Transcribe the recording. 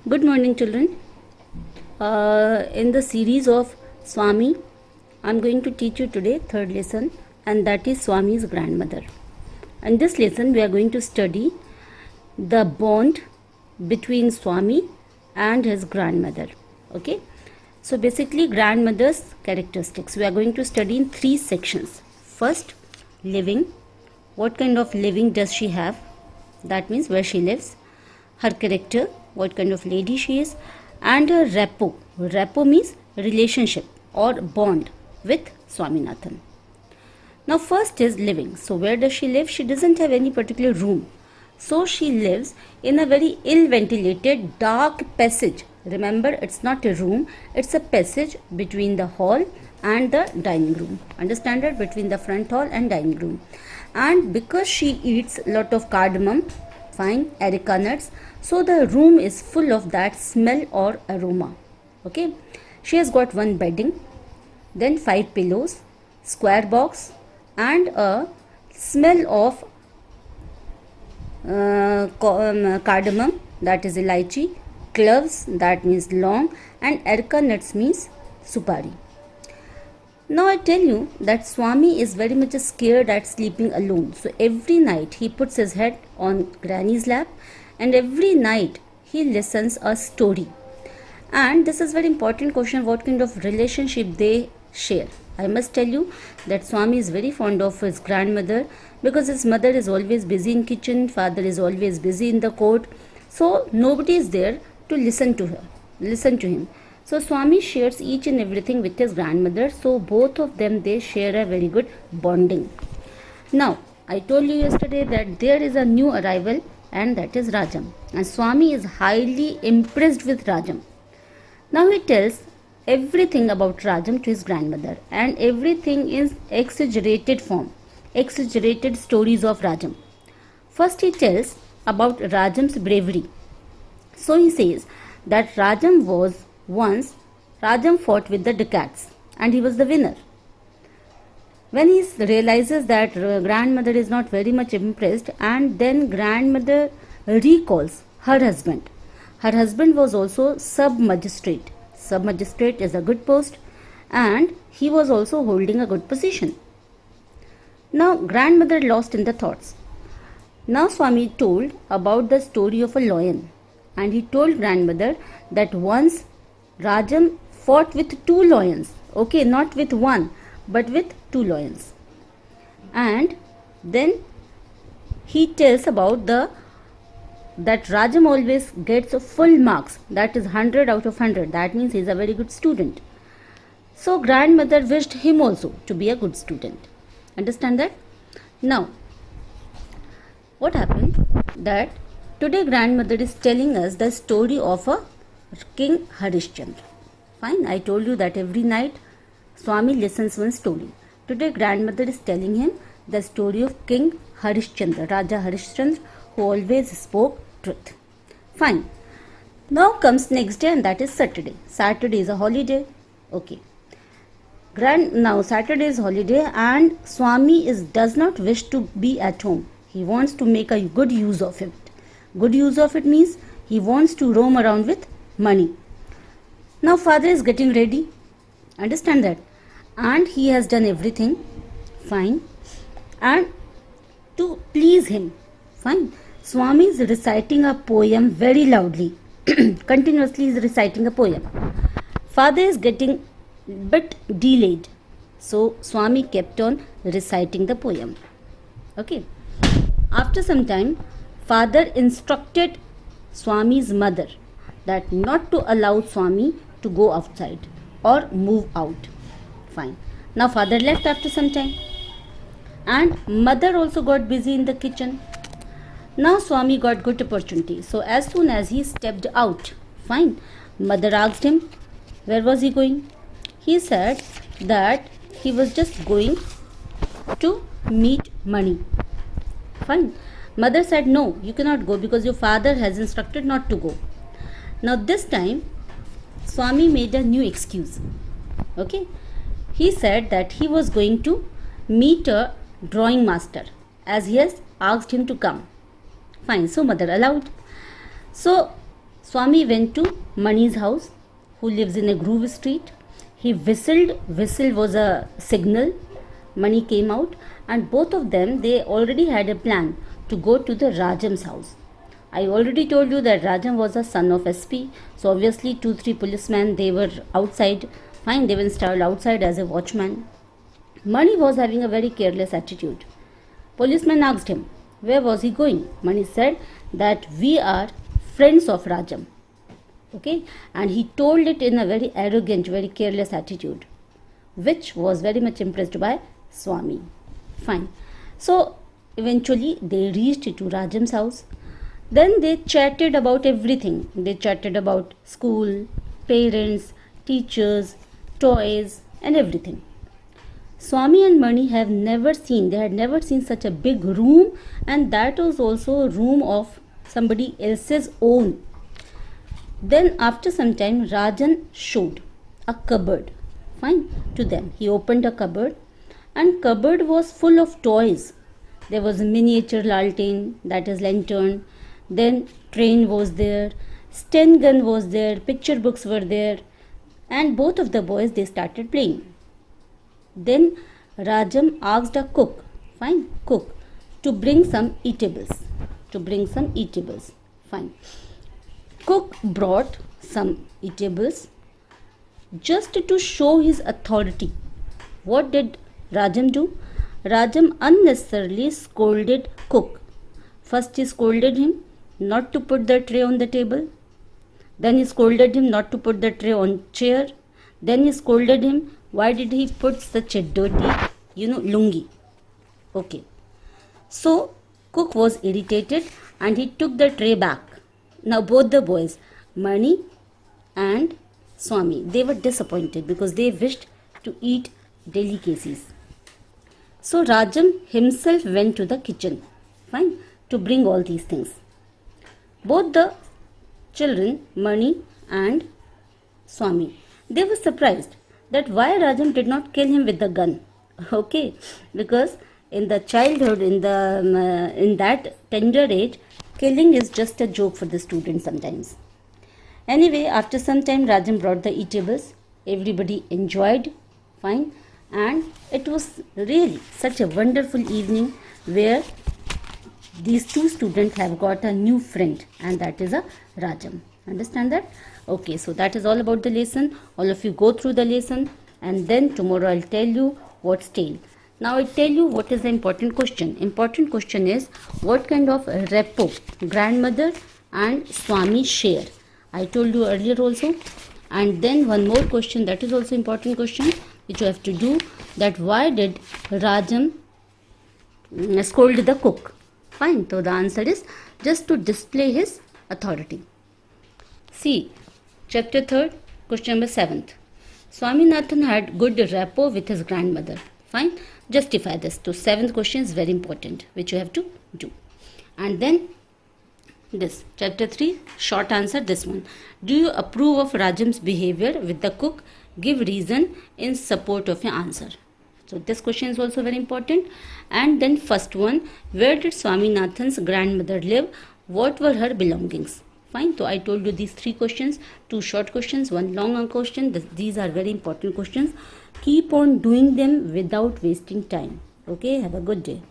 Good morning, children. In the series of Swami, I'm going to teach you today third lesson, and that is Swami's grandmother. In this lesson, we are going to study the bond between Swami and his grandmother. Okay, so basically grandmother's characteristics. We are going to study in three sections. First, living. What kind of living does she have? That means where she lives. Her character, what kind of lady she is, and her repo. Repo means relationship or bond with Swaminathan. Now first is living. So where does she live? She doesn't have any particular room. So she lives in a very ill ventilated dark passage. Remember, it's not a room, it's a passage between the hall and the dining room. Understand that? Between the front hall and dining room. And because she eats a lot of cardamom, fine, areca nuts, so the room is full of that smell or aroma. Okay, she has got one bedding, then 5 pillows, square box, and a smell of cardamom, that is elaichi, cloves, that means long, and areca nuts means supari. Now I tell you that Swami is very much scared at sleeping alone. So every night he puts his head on Granny's lap, and every night he listens a story. And this is very important question, what kind of relationship they share. I must tell you that Swami is very fond of his grandmother because his mother is always busy in kitchen, father is always busy in the court. So nobody is there to listen to him. So Swami shares each and everything with his grandmother. So both of them, they share a very good bonding. Now, I told you yesterday that there is a new arrival, and that is Rajam. And Swami is highly impressed with Rajam. Now he tells everything about Rajam to his grandmother, and everything is exaggerated form, exaggerated stories of Rajam. First he tells about Rajam's bravery. So he says that Rajam fought with the Dakats and he was the winner. When he realizes that grandmother is not very much impressed, and then grandmother recalls her husband. Her husband was also sub-magistrate. Sub-magistrate is a good post, and he was also holding a good position. Now grandmother lost in the thoughts. Now Swami told about the story of a lion, and he told grandmother that once Rajam fought with 2 lions. Okay, not with one, but with 2 lions. And then he tells about that Rajam always gets full marks, that is 100 out of 100. That means he is a very good student. So grandmother wished him also to be a good student. Understand that? Now, what happened? That today grandmother is telling us the story of a King Harishchandra. Fine, I told you that every night Swami listens one story. Today grandmother is telling him the story of King Harishchandra, Raja Harishchandra, who always spoke truth. Fine. Now comes next day, and that is Saturday. Saturday is a holiday. Okay. Now Saturday is holiday, and Swami does not wish to be at home. He wants to make a good use of it. Good use of it means he wants to roam around with money. Now father is getting ready. Understand that? And he has done everything. Fine. And to please him. Fine. Swami is reciting a poem very loudly. Continuously is reciting a poem. Father is getting bit delayed. So Swami kept on reciting the poem. Okay. After some time, father instructed Swami's mother that not to allow Swami to go outside or move out. Fine. Now father left after some time, and mother also got busy in the kitchen. Now Swami got good opportunity. So as soon as he stepped out, fine, mother asked him where was he going. He said that he was just going to meet money. Fine. Mother said, no, you cannot go because your father has instructed not to go. Now this time Swami made a new excuse. Okay. He said that he was going to meet a drawing master, as he has asked him to come. Fine. So mother allowed. So Swami went to Mani's house, who lives in a groove street. He whistled. Whistle was a signal. Mani came out, and both of them, they already had a plan to go to the Rajam's house. I already told you that Rajam was a son of SP, so obviously 2-3 policemen, they were outside. Fine, they were installed outside as a watchman. Mani was having a very careless attitude. Policeman asked him, where was he going? Mani said that we are friends of Rajam. Okay, and he told it in a very arrogant, very careless attitude, which was very much impressed by Swami. Fine. So eventually they reached to Rajam's house. Then they chatted about everything. They chatted about school, parents, teachers, toys, and everything. Swami and Mani had never seen such a big room, and that was also a room of somebody else's own. Then after some time, Rajan showed a cupboard, fine, to them. He opened a cupboard, and cupboard was full of toys. There was a miniature lantern, that is lantern. Then train was there, Sten gun was there, picture books were there, and both of the boys, they started playing. Then Rajam asked a cook, to bring some eatables. Fine. Cook brought some eatables just to show his authority. What did Rajam do? Rajam unnecessarily scolded cook. First he scolded him not to put the tray on the table. Then he scolded him not to put the tray on chair. Then he scolded him, why did he put such a dirty, lungi? Okay. So cook was irritated and he took the tray back. Now both the boys, Mani and Swami, they were disappointed because they wished to eat delicacies. So Rajam himself went to the kitchen, to bring all these things. Both the children, Mani and Swami, they were surprised that why Rajam did not kill him with the gun. Okay, because in the childhood, in that tender age, killing is just a joke for the students sometimes. Anyway, after some time, Rajam brought the eatables. Everybody enjoyed, fine, and it was really such a wonderful evening where these two students have got a new friend, and that is a Rajam. Understand that? Okay, so that is all about the lesson. All of you go through the lesson, and then tomorrow I'll tell you what's tale. Now I'll tell you what is the important question. Important question is, what kind of repo grandmother and Swami share? I told you earlier also. And then one more question, that is also important question, which you have to do, that why did Rajam scold the cook? Fine, so the answer is just to display his authority. See, chapter 3rd, question number 7th. Swaminathan had good rapport with his grandmother. Fine, justify this. So 7th question is very important, which you have to do. And then this, chapter 3, short answer, this one. Do you approve of Rajam's behavior with the cook? Give reason in support of your answer. So this question is also very important. And then first one, where did Swaminathan's grandmother live? What were her belongings? Fine. So I told you these 3 questions, 2 short questions, 1 long question. These are very important questions. Keep on doing them without wasting time. Okay. Have a good day.